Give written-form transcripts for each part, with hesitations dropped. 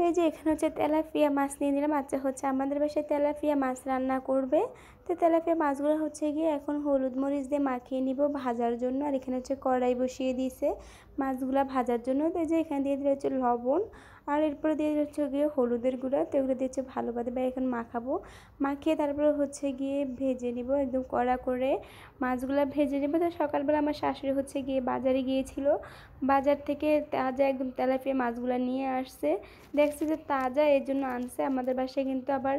এই যে এখানে হচ্ছে তেলাপিয়া মাছ নিয়ে নিলাম। আচ্ছা হচ্ছে আমাদের বাসায় তেলাপিয়া মাছ রান্না করবে, তো তেলাপিয়া মাছগুলো হচ্ছে গিয়ে এখন হলুদ মরিচ দিয়ে মাখিয়ে নিব ভাজার জন্য। আর এখানে হচ্ছে কড়াই বসিয়ে দিয়েছে মাছগুলো ভাজার জন্য। তো এই যে এখানে দিয়ে দিলে হচ্ছে লবণ, আর এরপরে দিয়ে হচ্ছে গিয়ে হলুদের গুঁড়া। তো এগুলো দিয়ে হচ্ছে ভালোভাবে এখন মাখাবো, মাখিয়ে তারপরে হচ্ছে গিয়ে ভেজে নিব একদম কড়া করে মাছগুলো ভেজে নেব। তো সকালবেলা আমার শাশুড়ি হচ্ছে গিয়ে বাজারে গিয়েছিল, বাজার থেকে তাজা একদম তেলাপিয়া মাছগুলো নিয়ে আসছে। দেখছি যে তাজা, এর জন্য আনছে। আমাদের বাসায় কিন্তু আবার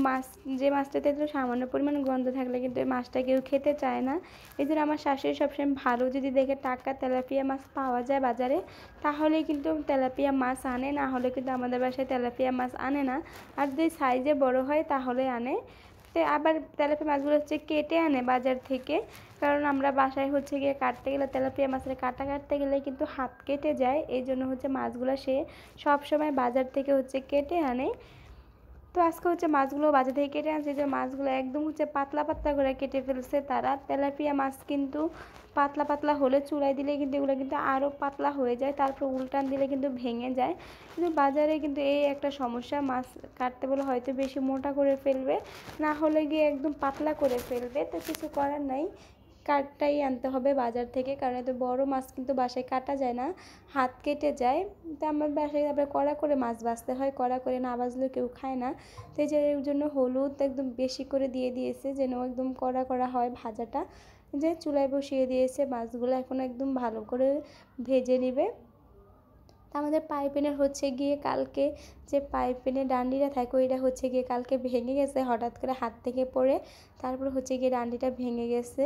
মাছ, যে মাছটাতে একটু সামান্য পরিমাণ গন্ধ থাকলে কিন্তু এই মাছটা কেউ খেতে চায় না। এই জন্য আমার শাশুড়ি সবসময় ভালো যদি দেখে টাটকা তেলাপিয়া মাছ পাওয়া যায় বাজারে, তাহলেই কিন্তু তেলাপিয়া মাছ আনে, না হলে কিন্তু আমাদের বাসায় তেলাপিয়া মাছ আনে না। আর যদি সাইজে বড় হয় তাহলে আনে। তো আবার তেলাপিয়া মাছগুলো হচ্ছে কেটে আনে বাজার থেকে, কারণ আমরা বাসায় হচ্ছে গিয়ে কাটতে গেলে তেলাপিয়া মাছের কাটা কাটতে গেলে কিন্তু হাত কেটে যায়। এই জন্য হচ্ছে মাছগুলো সে সব সময় বাজার থেকে হচ্ছে কেটে আনে। তো আজকে হচ্ছে মাছগুলো বাজার থেকে কেটে আনছে, যে মাছগুলো একদম হচ্ছে পাতলা পাতলা করে কেটে ফেলছে তারা। তেলাপিয়া মাছ কিন্তু পাতলা পাতলা হলে চুলায় দিলে কিন্তু এগুলো কিন্তু আরও পাতলা হয়ে যায়, তারপর উল্টান দিলে কিন্তু ভেঙে যায়। কিন্তু বাজারে কিন্তু এই একটা সমস্যা, মাছ কাটতে বলে হয়তো বেশি মোটা করে ফেলবে, না হলে গিয়ে একদম পাতলা করে ফেলবে। তো কিছু করার নাই, কাঠটাই আনতে হবে বাজার থেকে, কারণ এত বড় মাছ কিন্তু বাসায় কাটা যায় না, হাত কেটে যায়। তো আমার বাসায় আবার কড়া করে মাছ ভাজতে হয়, কড়া করে না ভাজলেও কেউ খায় না। তো এই যে এর জন্য হলুদ একদম বেশি করে দিয়ে দিয়েছে যেন একদম কড়া করা হয় ভাজাটা। যে চুলায় বসিয়ে দিয়েছে মাছগুলো এখন একদম ভালো করে ভেজে নেবে। আমাদের পাইপিনের হচ্ছে গিয়ে কালকে যে পাইপিনের ডান্ডিটা থাকে ওইটা হচ্ছে গিয়ে কালকে ভেঙে গেছে হঠাৎ করে হাত থেকে পড়ে, তারপর হচ্ছে গিয়ে ডান্ডিটা ভেঙে গেছে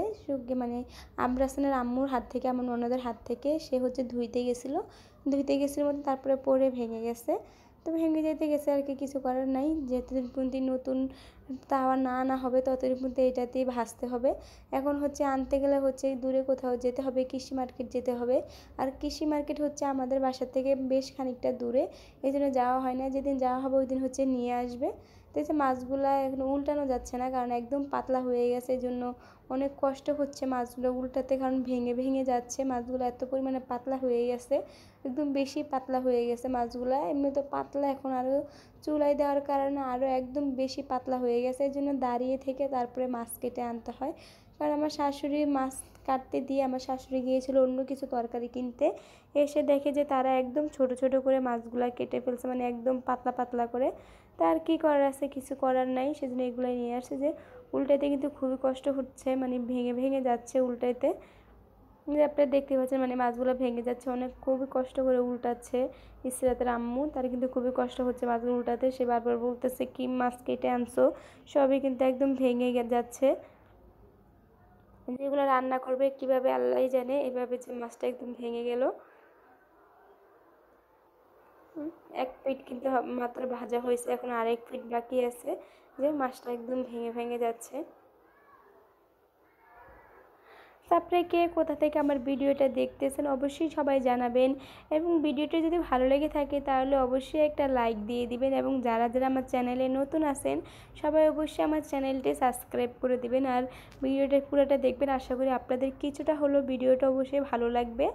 মানে আমরাসানের আম্মুর হাত থেকে, আমার ননদের হাত থেকে। সে হচ্ছে ধুইতে গেছিলো মতো, তারপরে পড়ে ভেঙে গেছে। তো ভেঙে যেতে গেছে আর কি, কিছু করার নাই। যতদিন পর্যন্ত নতুন তাওয়া না আনা হবে ততদিন পর্যন্ত এটাতেই ভাজতে হবে। এখন হচ্ছে আনতে গেলে হচ্ছে দূরে কোথাও যেতে হবে, কৃষি মার্কেট যেতে হবে। আর কৃষি মার্কেট হচ্ছে আমাদের বাসা থেকে বেশ খানিকটা দূরে, এই জন্য যাওয়া হয় না। যেদিন যাওয়া হবে ওই দিন হচ্ছে নিয়ে আসবে। তো এই যে মাছগুলা এখন উল্টানো যাচ্ছে না, কারণ একদম পাতলা হয়ে গেছে, এই জন্য অনেক কষ্ট হচ্ছে মাছগুলো উল্টাতে, কারণ ভেঙে ভেঙে যাচ্ছে। মাছগুলো এত পরিমাণে পাতলা হয়ে গেছে, একদম বেশি পাতলা হয়ে গেছে মাছগুলো। এমনি তো পাতলা, এখন আরও চুলায় দেওয়ার কারণে আরও একদম বেশি পাতলা হয়ে গেছে। এই জন্য দাঁড়িয়ে থেকে তারপরে মাছ কেটে আনতে হয়। কারণ আমার শাশুড়ি মাছ কাটতে দিয়ে আমার শাশুড়ি গিয়েছিল অন্য কিছু তরকারি কিনতে, এসে দেখে যে তারা একদম ছোট ছোট করে মাছগুলো কেটে ফেলছে, মানে একদম পাতলা পাতলা করে। তার কি করার আছে, কিছু করার নাই, সেজন্য এগুলোই নিয়ে আসছে। যে উল্টাইতে কিন্তু খুবই কষ্ট হচ্ছে, মানে ভেঙে ভেঙে যাচ্ছে উল্টাইতে। যে আপনারা দেখতে পাচ্ছেন মানে মাছগুলো ভেঙে যাচ্ছে, অনেক খুবই কষ্ট করে উল্টাচ্ছে ইসরাতের আম্মু। তার কিন্তু খুবই কষ্ট হচ্ছে মাছগুলো উল্টাতে। সে বারবার বলতেছে কি মাছ কেটে আনছো, সবই কিন্তু একদম ভেঙে যাচ্ছে। যেগুলো রান্না করবে কিভাবে আল্লাহই জানে, এভাবে যে মাছটা একদম ভেঙে গেল। এক পিঠ কিন্তু মাত্র ভাজা হয়েছে, এখন আরেক পিঠ বাকি আছে, যে মাছটা একদম ভেঙে ভেঙে যাচ্ছে। তারপরে কে কোথা থেকে আমার ভিডিওটা দেখতেছেন অবশ্যই সবাই জানাবেন, এবং ভিডিওটা যদি ভালো লেগে থাকে তাহলে অবশ্যই একটা লাইক দিয়ে দিবেন, এবং যারা যারা আমার চ্যানেলে নতুন আছেন সবাই অবশ্যই আমার চ্যানেলটি সাবস্ক্রাইব করে দিবেন, আর ভিডিওটা পুরোটা দেখবেন। আশা করি আপনাদের কিছুটা হলেও ভিডিওটা অবশ্যই ভালো লাগবে।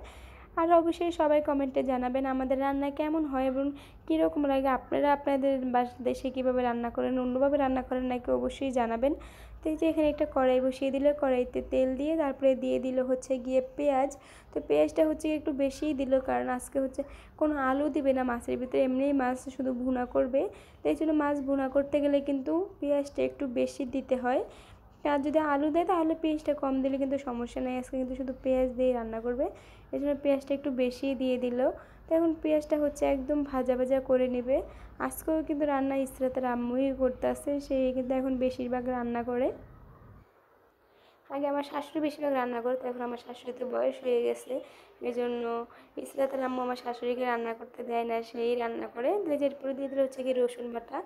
আর অবশ্যই সবাই কমেন্টে জানাবেন আমাদের রান্না কেমন হয় এবং কীরকম লাগে, আপনারা আপনাদের দেশে কীভাবে রান্না করেন, অন্যভাবে রান্না করেন নাকি অবশ্যই জানাবেন। তো এই যে এখানে একটা কড়াই বসিয়ে দিল, কড়াইতে তেল দিয়ে তারপরে দিয়ে দিল হচ্ছে গিয়ে পেঁয়াজ। তো পেঁয়াজটা হচ্ছে একটু বেশিই দিল, কারণ আজকে হচ্ছে কোনো আলু দিবে না মাছের ভিতরে, এমনিই মাছ শুধু ভুনা করবে। তো এই জন্য মাছ ভুনা করতে গেলে কিন্তু পেঁয়াজটা একটু বেশি দিতে হয়। আর যদি আলু দেয় তাহলে পেঁয়াজটা কম দিলে কিন্তু সমস্যা নেই, আজকে কিন্তু শুধু পেঁয়াজ দিয়ে রান্না করবে, এই জন্য পেঁয়াজটা একটু বেশি দিয়ে দিল। তো এখন পেঁয়াজটা হচ্ছে একদম ভাজা ভাজা করে নেবে। আজকেও কিন্তু রান্না ইসরাতের আম্মুই করতে আসে, সে কিন্তু এখন বেশিরভাগ রান্না করে। আগে আমার শাশুড়ি বেশিরভাগ রান্না করে, তো এখন আমার শাশুড়িতে বয়স হয়ে গেছে, এই জন্য ইসরাতের আম্মু আমার শাশুড়িকে রান্না করতে দেয় না, সেই রান্না করে। এরপরে দিয়ে দিলে হচ্ছে কি রসুন বাটা।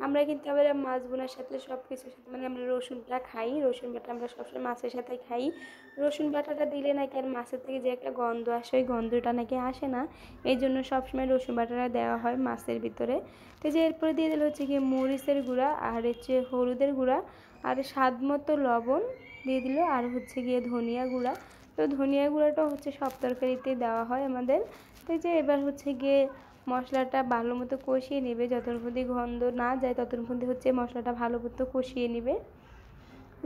আমরা কিন্তু আবার মাছ বোনার সাথে সব কিছুর সাথে মানে আমরা রসুনটা খাই, রসুন বাটা আমরা সবসময় মাছের সাথে খাই। রসুন বাটাটা দিলে নাকি আর মাছের থেকে যে একটা গন্ধ আসে ওই গন্ধটা নাকি আসে না, এই জন্য সবসময় রসুন বাটাটা দেওয়া হয় মাছের ভিতরে। তো যে এরপরে দিয়ে দিলে হচ্ছে কি মরিচের গুঁড়া, আর হচ্ছে হলুদের গুঁড়া, আর স্বাদ মতো লবণ দিয়ে দিল, আর হচ্ছে গিয়ে ধনিয়া গুঁড়া। তো ধনিয়া গুঁড়াটাও হচ্ছে সব তরকারিতে দেওয়া হয় আমাদের। তো যে এবার হচ্ছে গিয়ে মশলাটা ভালো মতো কষিয়ে নেবে, যতক্ষণ পর্যন্ত গন্ধ না যায় ততক্ষণ পর্যন্ত হচ্ছে মশলাটা ভালো মতো কষিয়ে নেবে।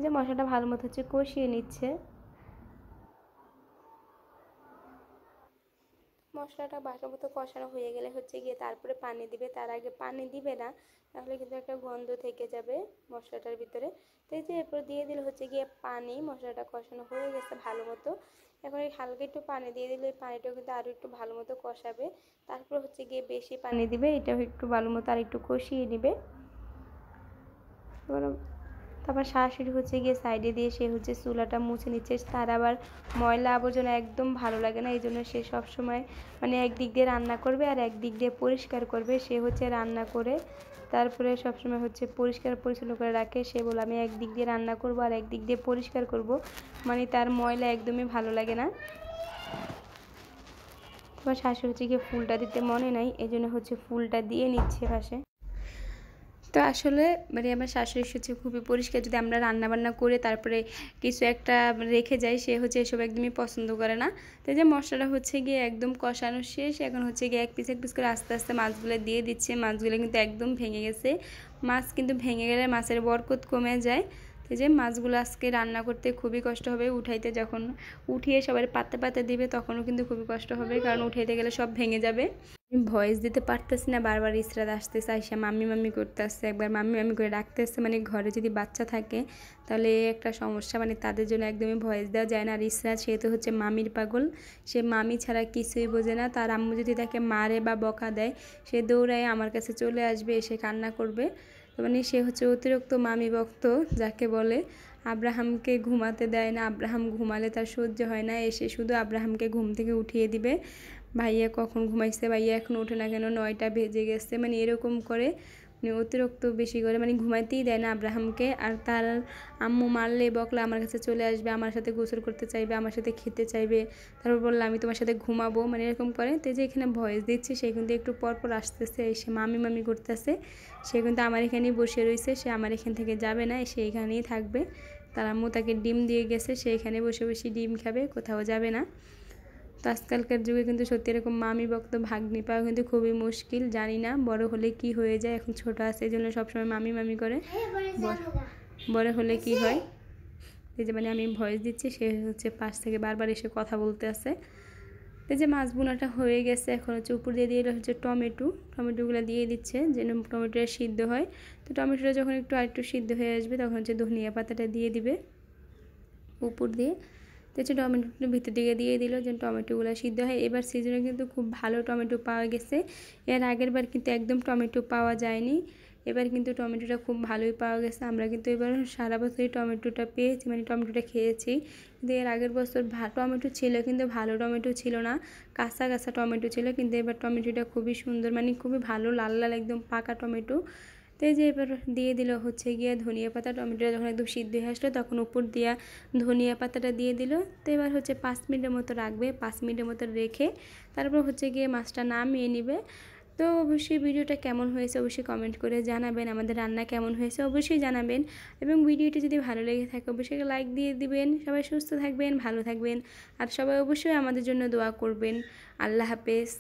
যে মশলাটা ভালো মতো হচ্ছে কষিয়ে নিচ্ছে। মশলাটা ভালো মতো কষানো হয়ে গেলে হচ্ছে গিয়ে তারপরে পানি দিবে। তার আগে পানি দিবে না, তাহলে কিন্তু একটা গন্ধ থেকে যাবে মশলাটার ভিতরে। তো এই যে এরপর দিয়ে দিলে হচ্ছে গিয়ে পানি। মশলাটা কষানো হয়ে গেছে ভালো মতো। এখন এই হালকা একটু পানি দিয়ে দিলে এই পানিটাও কিন্তু আরও একটু ভালো মতো কষাবে। তারপর হচ্ছে গিয়ে বেশি পানি দিবে, এটাও একটু ভালো মতো আর একটু কষিয়ে নেবে। তারপর শাশুড়ি হচ্ছে গিয়ে সাইডে দিয়ে সে হচ্ছে চুলাটা মুছে নিচ্ছে। তার আবার ময়লা আবর্জনা একদম ভালো লাগে না, এই জন্য সে সবসময় মানে একদিক দিয়ে রান্না করবে আর একদিক দিয়ে পরিষ্কার করবে। সে হচ্ছে রান্না করে তারপরে সবসময় হচ্ছে পরিষ্কার পরিচ্ছন্ন করে রাখে। সে বলে আমি একদিক দিয়ে রান্না করব আর একদিক দিয়ে পরিষ্কার করব, মানে তার ময়লা একদমই ভালো লাগে না। তোমার শাশুড়ি হচ্ছে গিয়ে ফুলটা দিতে মনে নাই, এই জন্য হচ্ছে ফুলটা দিয়ে নিচ্ছে পাশে। তো আসলে মানে আমার শাশুড়ি হচ্ছে খুবই পরিষ্কার, যদি আমরা রান্না বান্না করে তারপরে কিছু একটা রেখে যাই সে হচ্ছে এসব একদমই পছন্দ করে না। তো যে মশলাটা হচ্ছে গিয়ে একদম কষানো শেষ, এখন হচ্ছে গিয়ে এক পিস করে আস্তে আস্তে মাছগুলো দিয়ে দিচ্ছে। মাছগুলো কিন্তু একদম ভেঙে গেছে। মাছ কিন্তু ভেঙে গেলে মাছের বরকত কমে যায়। তো যে মাছগুলো আজকে রান্না করতে খুবই কষ্ট হবে, উঠাইতে যখন উঠিয়ে সবাই পাতে পাতে দিবে তখনও কিন্তু খুবই কষ্ট হবে, কারণ উঠাইতে গেলে সব ভেঙে যাবে। ভয়েস দিতে পারতেছি না, বারবার ইসরাত আসতেছে, আইসা মাম্মি মাম্মি করতে আসছে, একবার মাম্মি মাম্মি করে ডাকতে আসছে। মানে ঘরে যদি বাচ্চা থাকে তাহলে একটা সমস্যা, মানে তাদের জন্য একদমই ভয়েস দেওয়া যায় না। আর ইসরাত সে তো হচ্ছে মামির পাগল, সে মামি ছাড়া কিছুই বোঝে না। তার আম্মু যদি তাকে মারে বা বকা দেয় সে দৌড়ায় আমার কাছে চলে আসবে, এসে কান্না করবে। মানে সে হচ্ছে অতিরিক্ত মামি ভক্ত যাকে বলে। আব্রাহামকে ঘুমাতে দেয় না, আব্রাহাম ঘুমালে তার সহ্য হয় না, এসে শুধু আব্রাহামকে ঘুম থেকে উঠিয়ে দিবে। ভাইয়া কখন ঘুমাইছে, ভাইয়া এখন ওঠে না কেন, 9টা বেজে গেছে, মানে এরকম করে মানে অতিরিক্ত বেশি করে, মানে ঘুমাইতেই দেয় না আব্রাহামকে। আর তার আম্মু মারলে বকলে আমার কাছে চলে আসবে, আমার সাথে গোসল করতে চাইবে, আমার সাথে খেতে চাইবে। তারপর বললো আমি তোমার সাথে ঘুমাবো, মানে এরকম করে। তো যে এখানে ভয়েস দিচ্ছে সে কিন্তু একটু পরপর আসতেছে, এসে মামি মামি করতেছে। সে কিন্তু আমার এখানেই বসে রয়েছে, সে আমার এখান থেকে যাবে না, সে এখানেই থাকবে। তার আম্মু তাকে ডিম দিয়ে গেছে, সে এখানে বসে বসে ডিম খাবে, কোথাও যাবে না। তো আজকালকার যুগে কিন্তু সত্যি এরকম মামি ভক্ত ভাগ্নি পাওয়া কিন্তু খুবই মুশকিল। জানি না বড় হলে কি হয়ে যায়, এখন ছোট আছে এই জন্য সবসময় মামি মামি করে, বড় হলে কি হয়। এই যে মানে আমি ভয়েস দিচ্ছি, সে হচ্ছে পাশ থেকে বারবার এসে কথা বলতে আছে। এই যে মাছ বোনাটা হয়ে গেছে, এখন হচ্ছে উপর দিয়ে দিয়ে হচ্ছে টমেটোগুলো দিয়ে দিচ্ছে যেন টমেটোটা সিদ্ধ হয়। তো টমেটোটা যখন আরেকটু সিদ্ধ হয়ে আসবে তখন হচ্ছে ধনিয়া পাতাটা দিয়ে দিবে উপর দিয়ে। তো হচ্ছে টমেটোটা ভিতর দিকে দিয়ে দিল যেন টমেটোগুলো সিদ্ধ হয়। এবার সিজনে কিন্তু খুব ভালো টমেটো পাওয়া গেছে, এর আগের বার কিন্তু একদম টমেটো পাওয়া যায়নি, এবার কিন্তু টমেটোটা খুব ভালোই পাওয়া গেছে। আমরা কিন্তু এবার সারা বছরই টমেটোটা পেয়েছি, মানে টমেটোটা খেয়েছি। কিন্তু এর আগের বছর টমেটো ছিল কিন্তু ভালো টমেটো ছিল না, কাঁচা কাঁচা টমেটো ছিল। কিন্তু এবার টমেটোটা খুবই সুন্দর, মানে খুবই ভালো লাল লাল একদম পাকা টমেটো। তো এই যে এবার দিয়ে দিল হচ্ছে গিয়ে ধনিয়া পাতা। টমেটোটা যখন একদম সিদ্ধ হয়ে আসলো তখন উপর দিয়া ধনিয়া পাতাটা দিয়ে দিল। তো এবার হচ্ছে 5 মিনিটের মতো রাখবে, 5 মিনিটের মতো রেখে তারপর হচ্ছে গিয়ে মাছটা নামিয়ে নিবে। তো অবশ্যই ভিডিওটা কেমন হয়েছে অবশ্যই কমেন্ট করে জানাবেন, আমাদের রান্না কেমন হয়েছে অবশ্যই জানাবেন। এবং ভিডিওটি যদি ভালো লেগে থাকে অবশ্যই লাইক দিয়ে দিবেন। সবাই সুস্থ থাকবেন, ভালো থাকবেন, আর সবাই অবশ্যই আমাদের জন্য দোয়া করবেন। আল্লাহ হাফেজ।